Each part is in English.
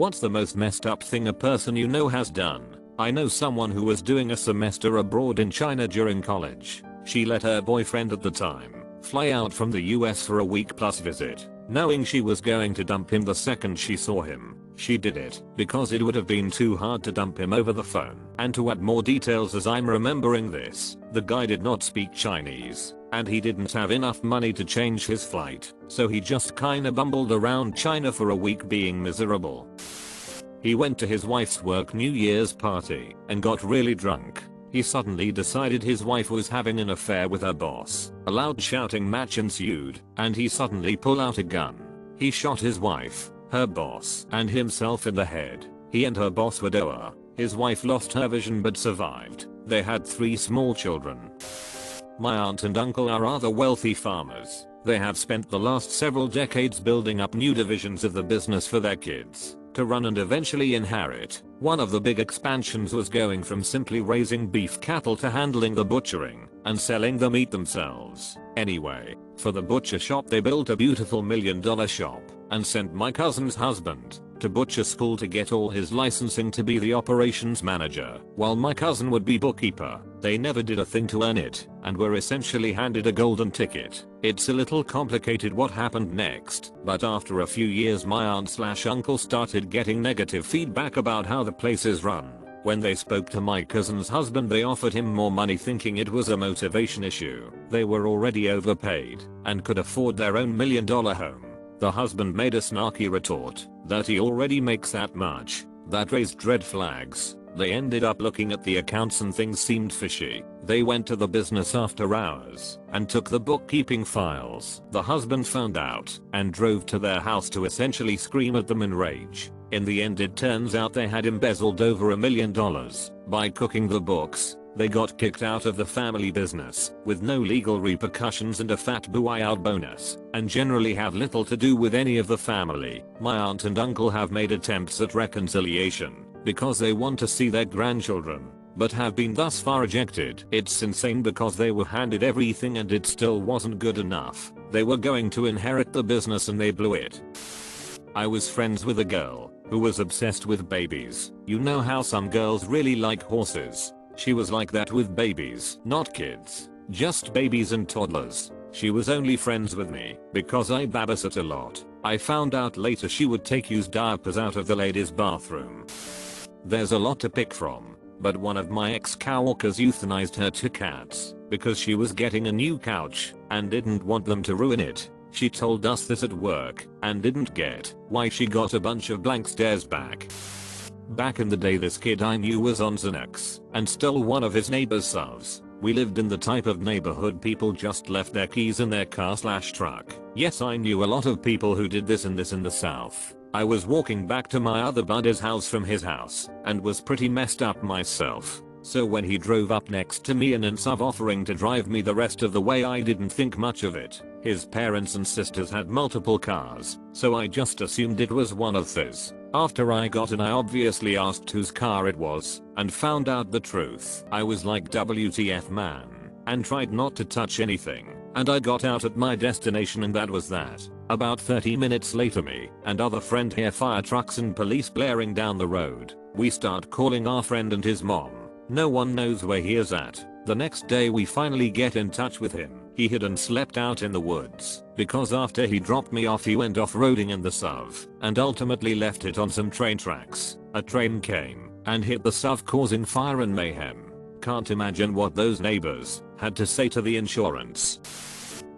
What's the most messed up thing a person you know has done? I know someone who was doing a semester abroad in China during college. She let her boyfriend at the time fly out from the US for a week plus visit, knowing she was going to dump him the second she saw him. She did it because it would have been too hard to dump him over the phone. And to add more details as I'm remembering this, the guy did not speak Chinese, and he didn't have enough money to change his flight, so he just kinda bumbled around China for a week being miserable. He went to his wife's work New Year's party and got really drunk. He suddenly decided his wife was having an affair with her boss. A loud shouting match ensued, and he suddenly pulled out a gun. He shot his wife, her boss, and himself in the head. He and her boss were doer. His wife lost her vision but survived. They had 3 small children. My aunt and uncle are rather wealthy farmers. They have spent the last several decades building up new divisions of the business for their kids to run and eventually inherit. One of the big expansions was going from simply raising beef cattle to handling the butchering and selling the meat themselves. Anyway, for the butcher shop they built a beautiful $1 million shop and sent my cousin's husband to butcher school to get all his licensing to be the operations manager, while my cousin would be bookkeeper. They never did a thing to earn it and were essentially handed a golden ticket. It's a little complicated what happened next, but after a few years my aunt/uncle started getting negative feedback about how the place is run. When they spoke to my cousin's husband they offered him more money thinking it was a motivation issue. They were already overpaid and could afford their own $1 million home. The husband made a snarky retort that he already makes that much. That raised red flags. They ended up looking at the accounts and things seemed fishy. They went to the business after hours and took the bookkeeping files. The husband found out and drove to their house to essentially scream at them in rage. In the end it turns out they had embezzled over $1 million. By cooking the books, they got kicked out of the family business with no legal repercussions and a fat buyout bonus, and generally have little to do with any of the family. My aunt and uncle have made attempts at reconciliation because they want to see their grandchildren, but have been thus far rejected. It's insane because they were handed everything and it still wasn't good enough. They were going to inherit the business and they blew it. I was friends with a girl who was obsessed with babies. You know how some girls really like horses? She was like that with babies. Not kids, just babies and toddlers. She was only friends with me because I babysat a lot. I found out later she would take used diapers out of the ladies' bathroom. There's a lot to pick from, but one of my ex-coworkers euthanized her 2 cats because she was getting a new couch and didn't want them to ruin it. She told us this at work and didn't get why she got a bunch of blank stares back. Back in the day this kid I knew was on Xanax and stole one of his neighbor's SUVs. We lived in the type of neighborhood people just left their keys in their car/truck. Yes, I knew a lot of people who did this in the South. I was walking back to my other buddy's house from his house and was pretty messed up myself. So when he drove up next to me in an SUV offering to drive me the rest of the way I didn't think much of it. His parents and sisters had multiple cars, so I just assumed it was one of theirs. After I got in I obviously asked whose car it was and found out the truth. I was like WTF man and tried not to touch anything, and I got out at my destination and that was that. About 30 minutes later me and other friend hear fire trucks and police blaring down the road. We start calling our friend and his mom. No one knows where he is at. The next day we finally get in touch with him. He hid and slept out in the woods because after he dropped me off he went off-roading in the SUV and ultimately left it on some train tracks. A train came and hit the SUV causing fire and mayhem. Can't imagine what those neighbors had to say to the insurance.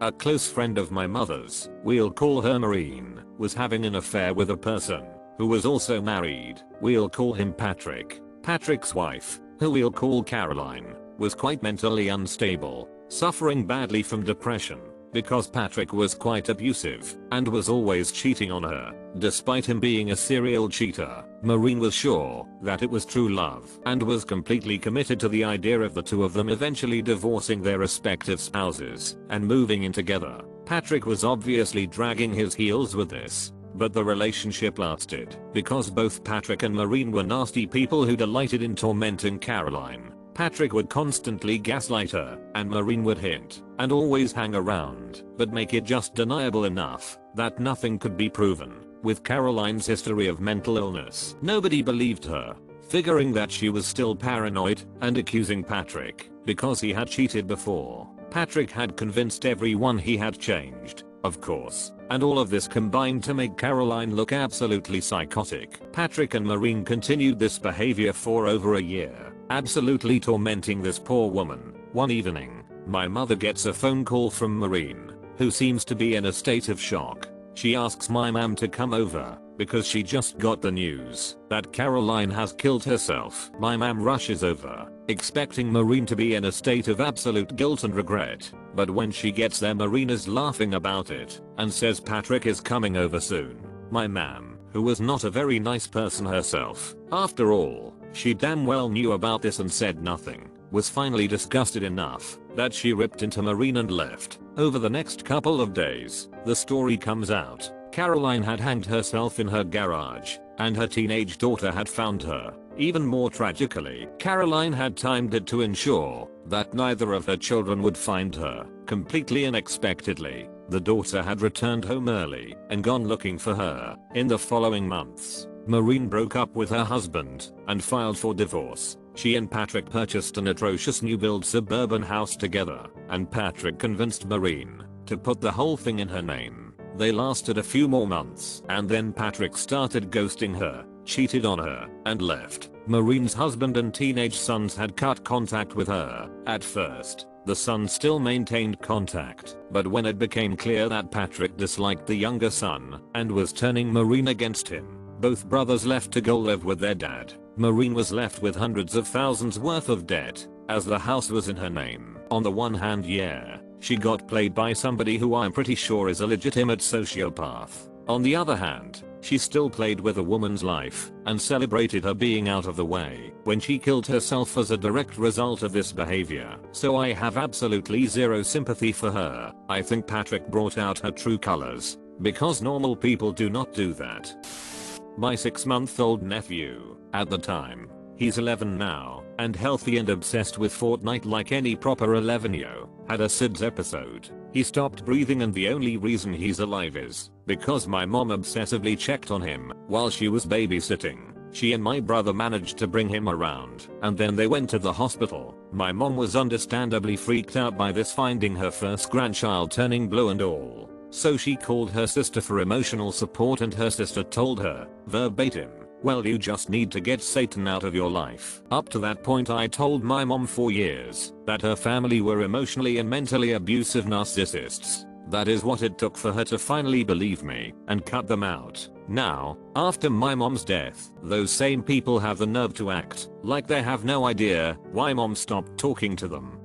A close friend of my mother's, we'll call her Maureen, was having an affair with a person who was also married. We'll call him Patrick. Patrick's wife, who we'll call Caroline, was quite mentally unstable, suffering badly from depression because Patrick was quite abusive and was always cheating on her. Despite him being a serial cheater, Maureen was sure that it was true love and was completely committed to the idea of the two of them eventually divorcing their respective spouses and moving in together. Patrick was obviously dragging his heels with this, but the relationship lasted because both Patrick and Maureen were nasty people who delighted in tormenting Caroline. Patrick would constantly gaslight her, and Maureen would hint and always hang around, but make it just deniable enough that nothing could be proven. with Caroline's history of mental illness. Nobody believed her, figuring that she was still paranoid and accusing Patrick because he had cheated before. Patrick had convinced everyone he had changed, of course, and all of this combined to make Caroline look absolutely psychotic. Patrick and Maureen continued this behavior for over a year, absolutely tormenting this poor woman. One evening, my mother gets a phone call from Maureen, who seems to be in a state of shock. She asks my mom to come over because she just got the news that Caroline has killed herself. My mom rushes over, expecting Maureen to be in a state of absolute guilt and regret, but when she gets there, Maureen is laughing about it and says Patrick is coming over soon. My mom, who was not a very nice person herself, after all, she damn well knew about this and said nothing, was finally disgusted enough that she ripped into Maureen and left. Over the next couple of days, the story comes out. Caroline had hanged herself in her garage, and her teenage daughter had found her. Even more tragically, Caroline had timed it to ensure that neither of her children would find her. Completely unexpectedly, the daughter had returned home early and gone looking for her. In the following months, Maureen broke up with her husband and filed for divorce. She and Patrick purchased an atrocious new build suburban house together, and Patrick convinced Maureen to put the whole thing in her name. They lasted a few more months, and then Patrick started ghosting her, cheated on her, and left. Maureen's husband and teenage sons had cut contact with her. At first, the son still maintained contact, but when it became clear that Patrick disliked the younger son and was turning Maureen against him, both brothers left to go live with their dad. Maureen was left with hundreds of thousands worth of debt, as the house was in her name. On the one hand, yeah, she got played by somebody who I'm pretty sure is a legitimate sociopath. On the other hand, she still played with a woman's life and celebrated her being out of the way when she killed herself as a direct result of this behavior. So I have absolutely zero sympathy for her. I think Patrick brought out her true colors, because normal people do not do that. My 6-month-old nephew, at the time, he's 11 now, and healthy and obsessed with Fortnite like any proper 11-yo, had a SIDS episode. He stopped breathing, and the only reason he's alive is because my mom obsessively checked on him while she was babysitting. She and my brother managed to bring him around, and then they went to the hospital. My mom was understandably freaked out by this, finding her first grandchild turning blue and all. So she called her sister for emotional support, and her sister told her, verbatim, "Well, you just need to get Satan out of your life." Up to that point, I told my mom for years that her family were emotionally and mentally abusive narcissists. That is what it took for her to finally believe me and cut them out. Now, after my mom's death, those same people have the nerve to act like they have no idea why mom stopped talking to them.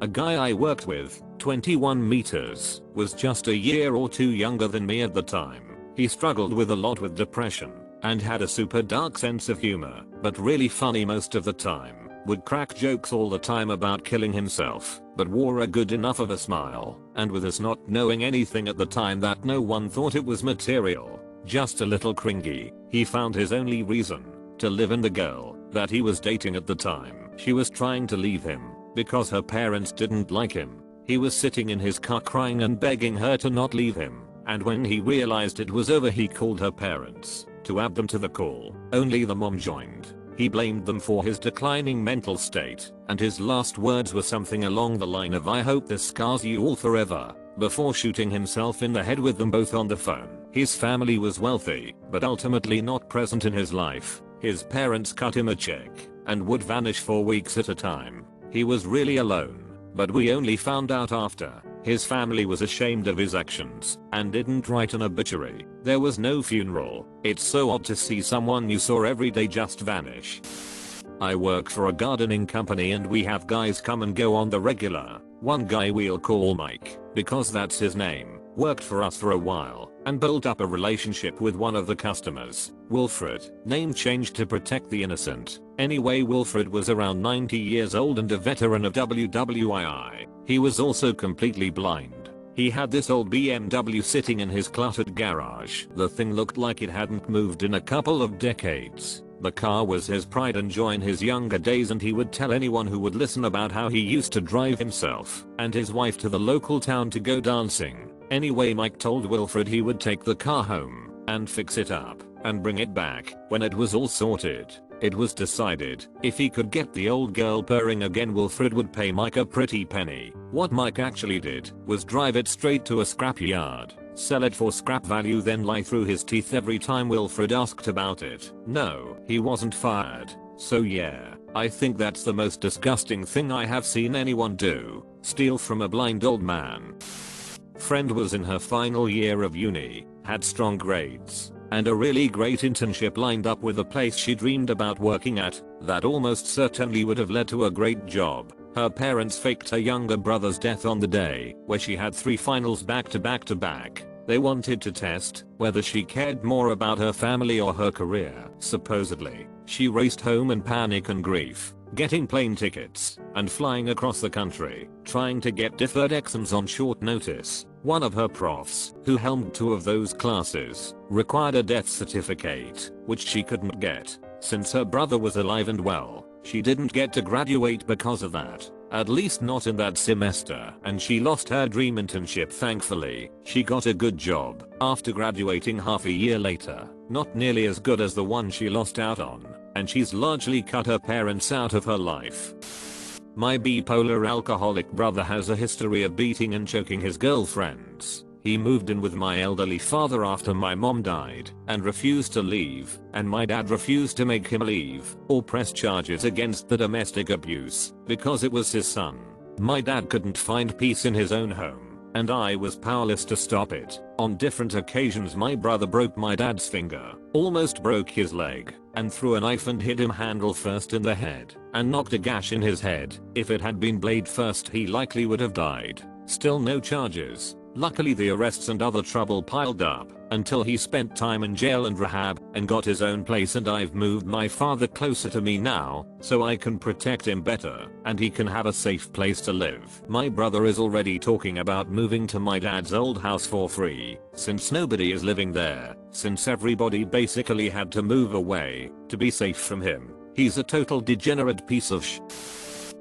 A guy I worked with, 21 meters, was just a year or two younger than me at the time. He struggled with a lot with depression and had a super dark sense of humor, but really funny most of the time. Would crack jokes all the time about killing himself, but wore a good enough of a smile, and with us not knowing anything at the time that no one thought it was material, just a little cringy. He found his only reason to live in the girl that he was dating at the time. She was trying to leave him because her parents didn't like him. He was sitting in his car crying and begging her to not leave him, and when he realized it was over, he called her parents to add them to the call. Only the mom joined. He blamed them for his declining mental state, and his last words were something along the line of, "I hope this scars you all forever," before shooting himself in the head with them both on the phone. His family was wealthy, but ultimately not present in his life. His parents cut him a check and would vanish for weeks at a time. He was really alone, but we only found out after. His family was ashamed of his actions and didn't write an obituary. There was no funeral. It's so odd to see someone you saw every day just vanish. I work for a gardening company, and we have guys come and go on the regular. One guy we'll call Mike, because that's his name, worked for us for a while and built up a relationship with one of the customers. Wilfred, name changed to protect the innocent. Anyway, Wilfred was around 90 years old and a veteran of WWII. He was also completely blind. He had this old BMW sitting in his cluttered garage. The thing looked like it hadn't moved in a couple of decades. The car was his pride and joy in his younger days, and he would tell anyone who would listen about how he used to drive himself and his wife to the local town to go dancing. Anyway, Mike told Wilfred he would take the car home and fix it up and bring it back. When it was all sorted, it was decided if he could get the old girl purring again, Wilfred would pay Mike a pretty penny. What Mike actually did was drive it straight to a scrapyard, sell it for scrap value, then lie through his teeth every time Wilfred asked about it. No, he wasn't fired. So yeah, I think that's the most disgusting thing I have seen anyone do. Steal from a blind old man. Friend was in her final year of uni, had strong grades, and a really great internship lined up with a place she dreamed about working at that almost certainly would have led to a great job. Her parents faked her younger brother's death on the day where she had 3 finals back to back to back. They wanted to test whether she cared more about her family or her career. Supposedly, she raced home in panic and grief, getting plane tickets and flying across the country, trying to get deferred exams on short notice. One of her profs, who helmed 2 of those classes, required a death certificate, which she couldn't get. Since her brother was alive and well, she didn't get to graduate because of that. At least not in that semester, and she lost her dream internship. Thankfully, she got a good job after graduating half a year later, not nearly as good as the one she lost out on, and she's largely cut her parents out of her life. My bipolar alcoholic brother has a history of beating and choking his girlfriends. He moved in with my elderly father after my mom died and refused to leave, and my dad refused to make him leave or press charges against the domestic abuse because it was his son. My dad couldn't find peace in his own home, and I was powerless to stop it. On different occasions my brother broke my dad's finger, almost broke his leg, and threw a knife and hit him handle first in the head and knocked a gash in his head. If it had been blade first, he likely would have died. Still no charges. Luckily the arrests and other trouble piled up until he spent time in jail and rehab and got his own place, and I've moved my father closer to me now so I can protect him better and he can have a safe place to live. My brother is already talking about moving to my dad's old house for free since nobody is living there, since everybody basically had to move away to be safe from him. He's a total degenerate piece of sh.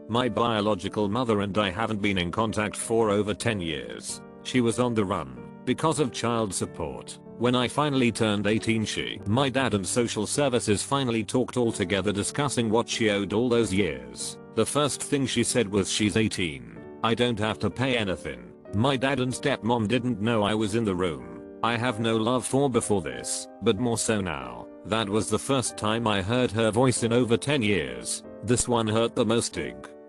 My biological mother and I haven't been in contact for over 10 years. She was on the run because of child support. When I finally turned 18, my dad and social services finally talked all together, discussing what she owed all those years. The first thing she said was, she's 18. I don't have to pay anything. My dad and stepmom didn't know I was in the room. I have no love for before this, but more so now. That was the first time I heard her voice in over 10 years. This one hurt the most,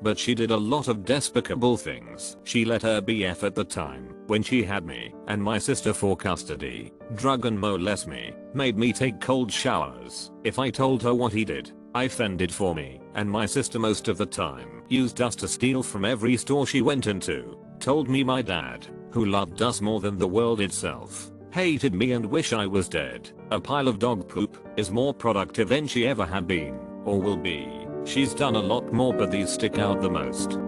but she did a lot of despicable things. She let her BF at the time, when she had me and my sister for custody, drug and molest me, made me take cold showers if I told her what he did. I fended for me and my sister most of the time, used us to steal from every store she went into, told me my dad, who loved us more than the world itself, hated me and wish I was dead. A pile of dog poop is more productive than she ever had been or will be. She's done a lot more, but these stick out the most.